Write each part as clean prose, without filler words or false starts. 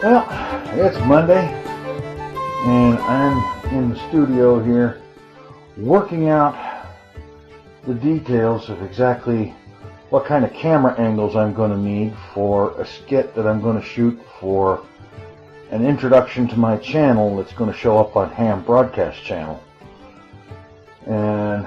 Well, it's Monday, and I'm in the studio here working out the details of exactly what kind of camera angles I'm going to need for a skit that I'm going to shoot for an introduction to my channel that's going to show up on Ham Broadcast Channel. And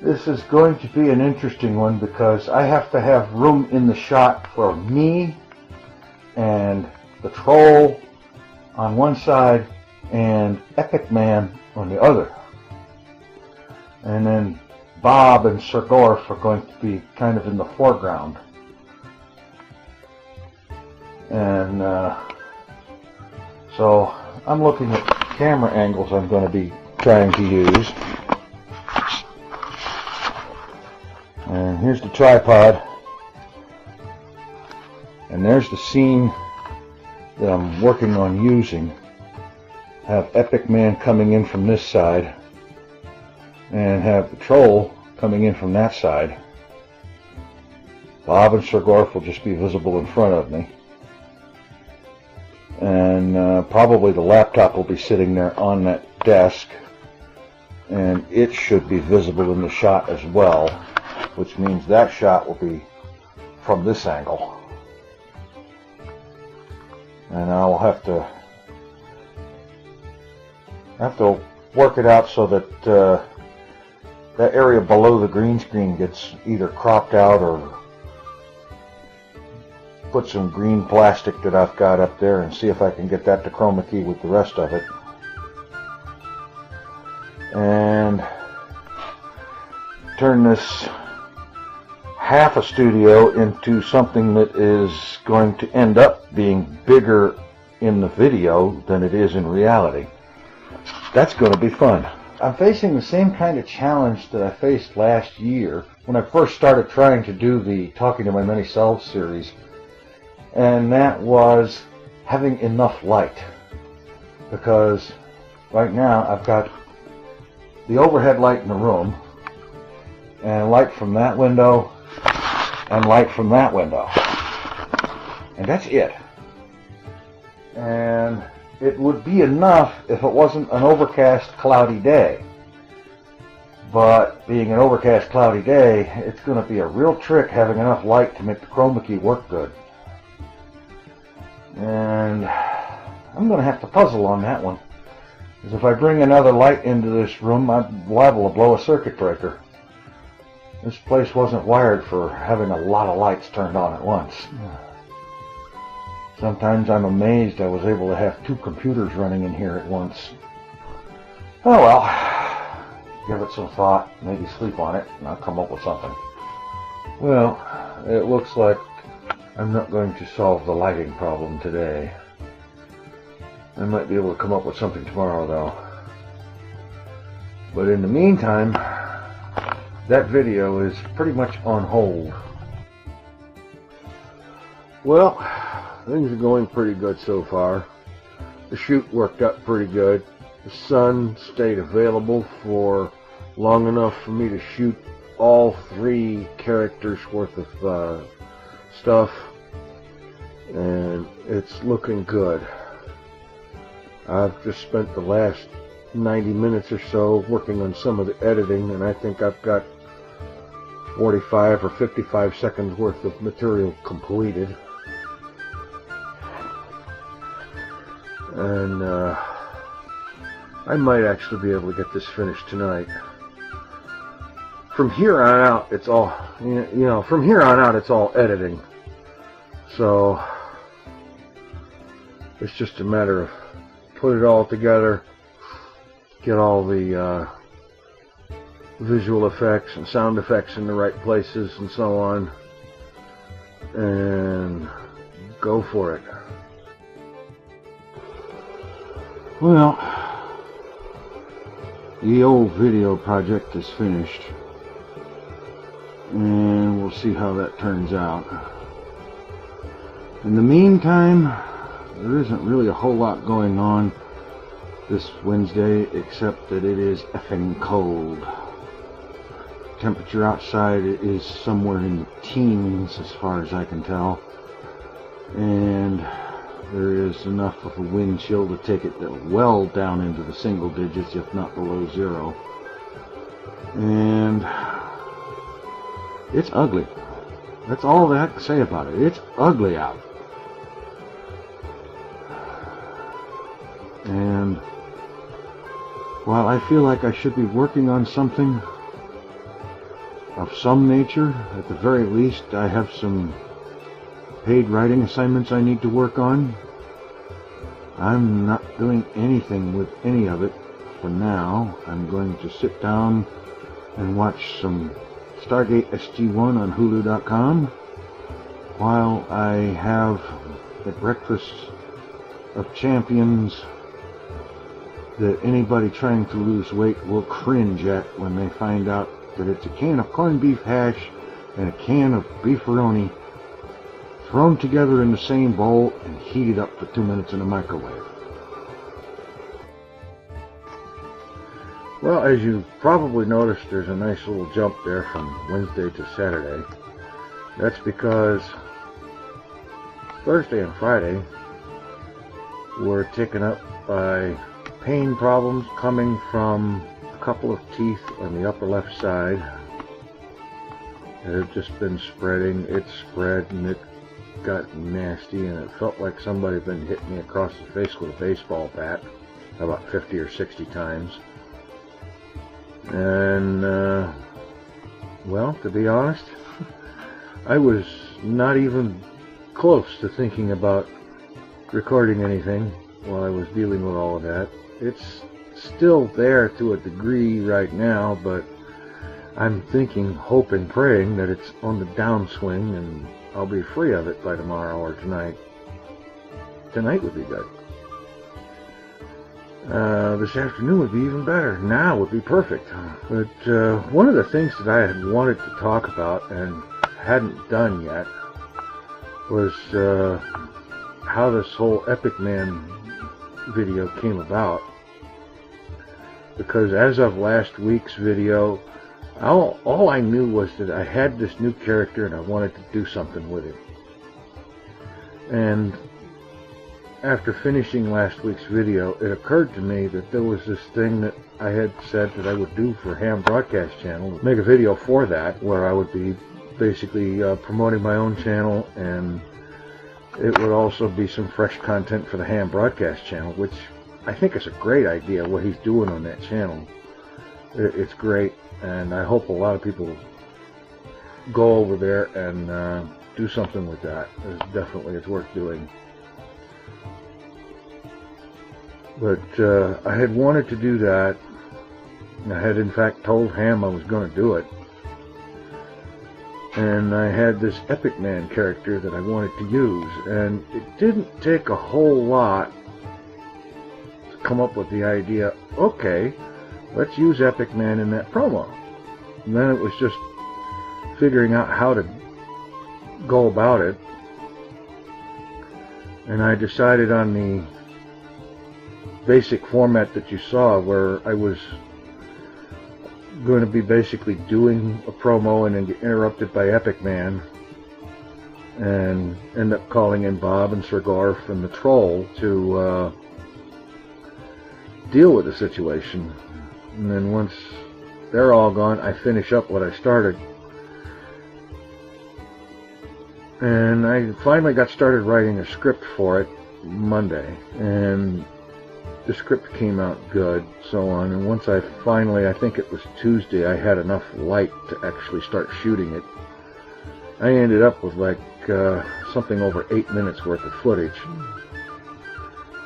this is going to be an interesting one because I have to have room in the shot for me and the troll on one side and Epicman on the other. And then Bob and Sir Gorf are going to be kind of in the foreground. And so I'm looking at camera angles I'm going to be trying to use. And here's the tripod. And there's the scene that I'm working on using. Have Epicman coming in from this side and have the troll coming in from that side. Bob and Sir Gorf will just be visible in front of me. And probably the laptop will be sitting there on that desk, and it should be visible in the shot as well, which means that shot will be from this angle. And I'll have to work it out so that that area below the green screen gets either cropped out or put some green plastic that I've got up there and see if I can get that to chroma key with the rest of it. And turn this half a studio into something that is going to end up being bigger in the video than it is in reality. That's going to be fun. I'm facing the same kind of challenge that I faced last year when I first started trying to do the Talking to My Many Selves series, and that was having enough light. Because right now I've got the overhead light in the room, and light from that window, and light from that window. And that's it. And it would be enough if it wasn't an overcast, cloudy day. But being an overcast, cloudy day, it's going to be a real trick having enough light to make the chroma key work good. And I'm going to have to puzzle on that one. Because if I bring another light into this room, I'm liable to blow a circuit breaker. This place wasn't wired for having a lot of lights turned on at once. Sometimes I'm amazed I was able to have 2 computers running in here at once. Oh well, give it some thought, maybe sleep on it, and I'll come up with something. Well, it looks like I'm not going to solve the lighting problem today. I might be able to come up with something tomorrow though. But in the meantime, that video is pretty much on hold. Well, things are going pretty good so far. The shoot worked out pretty good. The sun stayed available for long enough for me to shoot all 3 characters worth of stuff, and it's looking good. I've just spent the last 90 minutes or so working on some of the editing, and I think I've got 45 or 55 seconds worth of material completed. And I might actually be able to get this finished tonight. From here on out, it's all, from here on out, it's all editing. So it's just a matter of put it all together, get all the visual effects and sound effects in the right places and so on, and go for it. Well, the old video project is finished, and we'll see how that turns out. In the meantime, there isn't really a whole lot going on this Wednesday, except that it is effing cold. Temperature outside is somewhere in the teens as far as I can tell. and there is enough of a wind chill to take it well down into the single digits, if not below zero. And it's ugly. That's all I have to say about it. It's ugly out. And while I feel like I should be working on something of some nature, at the very least I have some paid writing assignments I need to work on, I'm not doing anything with any of it for now. I'm going to sit down and watch some Stargate SG-1 on Hulu.com while I have the breakfast of champions that anybody trying to lose weight will cringe at when they find out that it's a can of corned beef hash and a can of beefaroni thrown together in the same bowl and heated up for 2 minutes in a microwave. Well, as you probably noticed, there's a nice little jump there from Wednesday to Saturday. That's because Thursday and Friday were taken up by pain problems coming from a couple of teeth on the upper left side. It had just been spreading. It spread and it got nasty, and it felt like somebody had been hitting me across the face with a baseball bat about 50 or 60 times. And well, to be honest, I was not even close to thinking about recording anything while I was dealing with all of that. It's still there to a degree right now, but I'm thinking, hoping, praying that it's on the downswing and I'll be free of it by tomorrow or tonight. Tonight would be good. This afternoon would be even better. Now would be perfect. But one of the things that I had wanted to talk about and hadn't done yet was how this whole Epicman video came about. Because as of last week's video, all I knew was that I had this new character and I wanted to do something with it. And after finishing last week's video, it occurred to me that there was this thing that I had said that I would do for Ham Broadcast Channel, make a video for that, where I would be basically promoting my own channel, and it would also be some fresh content for the Ham Broadcast Channel, which I think is a great idea, what he's doing on that channel. It's great, and I hope a lot of people go over there and do something with that. It's worth doing. But I had wanted to do that. I had in fact told Ham I was going to do it. And I had this Epicman character that I wanted to use. And it didn't take a whole lot to come up with the idea, okay, let's use Epicman in that promo. And then it was just figuring out how to go about it. And I decided on the basic format that you saw, where I was going to be basically doing a promo and then get interrupted by Epicman and end up calling in Bob and Sir Garf and the Troll to deal with the situation. And then once they're all gone, I finish up what I started. And I finally got started writing a script for it Monday, and the script came out good, so on. And once I finally, I think it was Tuesday, I had enough light to actually start shooting it. I ended up with like something over 8 minutes worth of footage.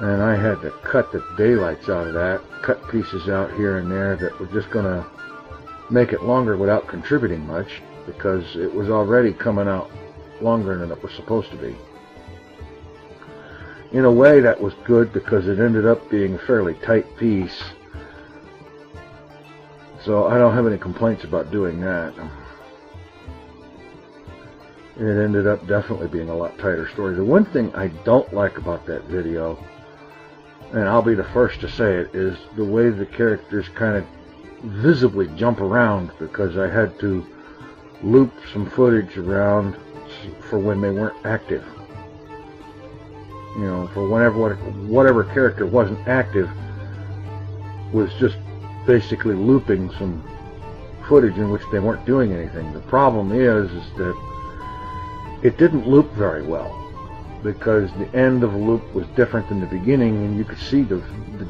And I had to cut the daylights out of that, cut pieces out here and there that were just going to make it longer without contributing much, because it was already coming out longer than it was supposed to be. In a way, that was good, because it ended up being a fairly tight piece. So I don't have any complaints about doing that. It ended up definitely being a lot tighter story. The one thing I don't like about that video, and I'll be the first to say it, is the way the characters kind of visibly jump around, because I had to loop some footage around for when they weren't active. you know, for whatever character wasn't active, was just basically looping some footage in which they weren't doing anything. The problem is that it didn't loop very well, because the end of the loop was different than the beginning, and you could see the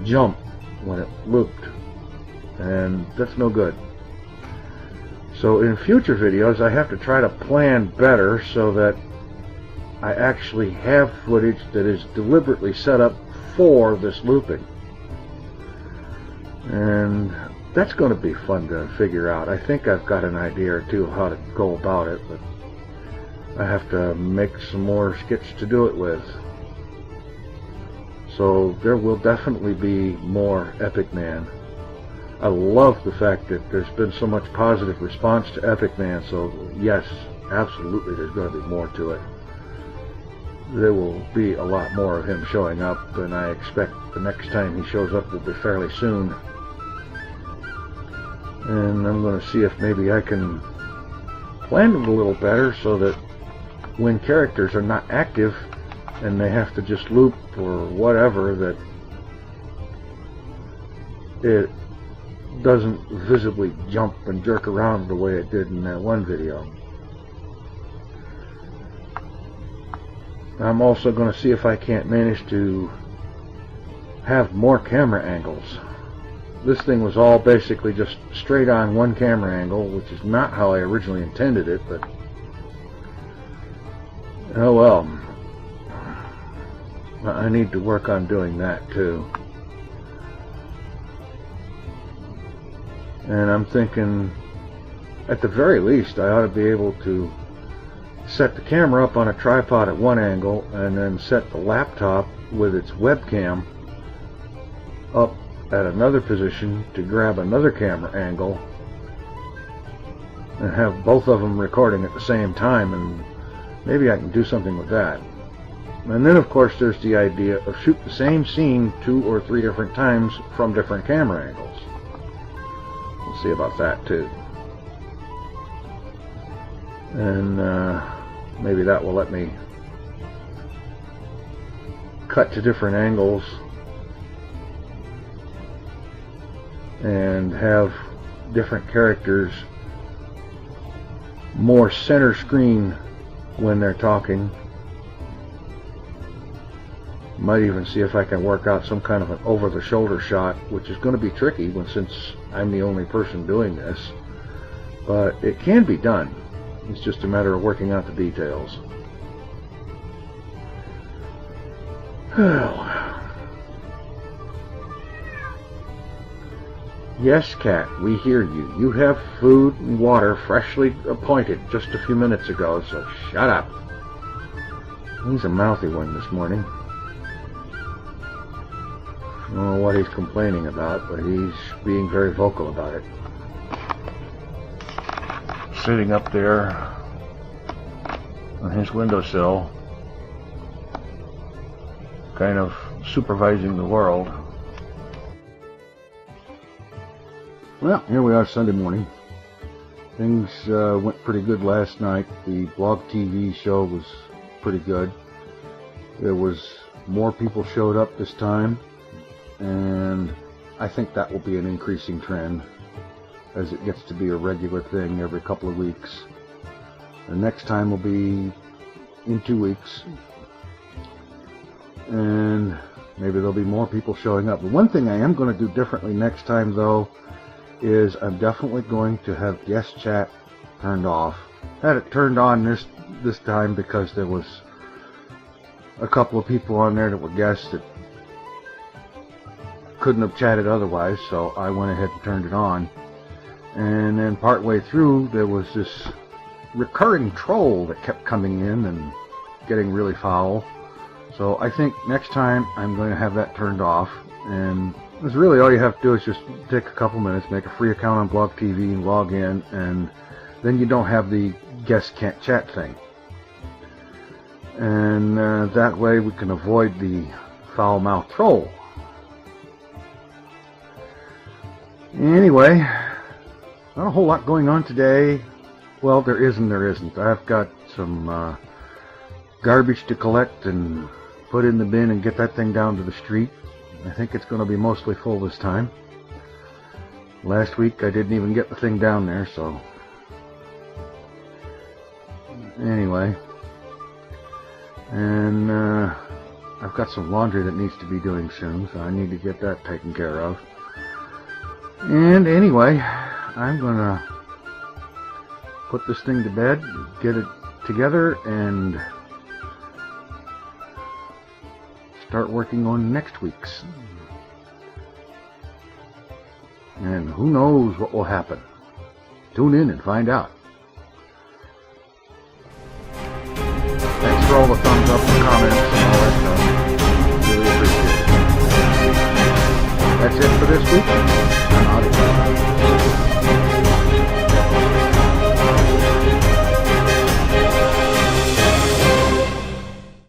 jump when it looped, and that's no good. So in future videos I have to try to plan better so that I actually have footage that is deliberately set up for this looping. And that's going to be fun to figure out. I think I've got an idea or two of how to go about it, but I have to make some more skits to do it with. So there will definitely be more Epicman. I love the fact that there's been so much positive response to Epicman, so yes, absolutely there's going to be more to it. There will be a lot more of him showing up, and I expect the next time he shows up will be fairly soon. And I'm going to see if maybe I can plan it a little better so that when characters are not active and they have to just loop or whatever, that it doesn't visibly jump and jerk around the way it did in that one video. I'm also going to see if I can't manage to have more camera angles. This thing was all basically just straight on one camera angle, which is not how I originally intended it, but oh well. I need to work on doing that too. And I'm thinking, at the very least, I ought to be able to set the camera up on a tripod at one angle and then set the laptop with its webcam up at another position to grab another camera angle and have both of them recording at the same time, and maybe I can do something with that. And then of course there's the idea of shoot the same scene 2 or 3 different times from different camera angles. We'll see about that too. And maybe that will let me cut to different angles and have different characters more center screen when they're talking. Might even see if I can work out some kind of an over-the-shoulder shot, which is going to be tricky since I'm the only person doing this, but it can be done. It's just a matter of working out the details. Yes, cat, we hear you. You have food and water freshly appointed just a few minutes ago, so shut up. He's a mouthy one this morning. I don't know what he's complaining about, but he's being very vocal about it. Sitting up there on his windowsill, kind of supervising the world. Well, here we are Sunday morning. Things went pretty good last night. The blog TV show was pretty good. There was more people showed up this time, and I think that will be an increasing trend as it gets to be a regular thing every couple of weeks. The next time will be in 2 weeks, and maybe there'll be more people showing up. The one thing I am going to do differently next time, though, is I'm definitely going to have guest chat turned off. Had it turned on this time because there was a couple of people on there that were guests that couldn't have chatted otherwise, so I went ahead and turned it on. And then partway through there was this recurring troll that kept coming in and getting really foul. So I think next time I'm going to have that turned off, and it's really all you have to do is just take a couple minutes, make a free account on Blog TV and log in, and then you don't have the guest can't chat thing. And that way we can avoid the foul-mouthed troll. Anyway, not a whole lot going on today. Well, there is and there isn't. I've got some garbage to collect and put in the bin and get that thing down to the street. I think it's going to be mostly full this time. Last week I didn't even get the thing down there, so anyway. And I've got some laundry that needs to be doing soon, so I need to get that taken care of. And anyway, I'm gonna put this thing to bed, get it together, and start working on next week's. And who knows what will happen. Tune in and find out. Thanks for all the thumbs up and comments and all that stuff. Really appreciate it. That's it for this week. I'm out of here.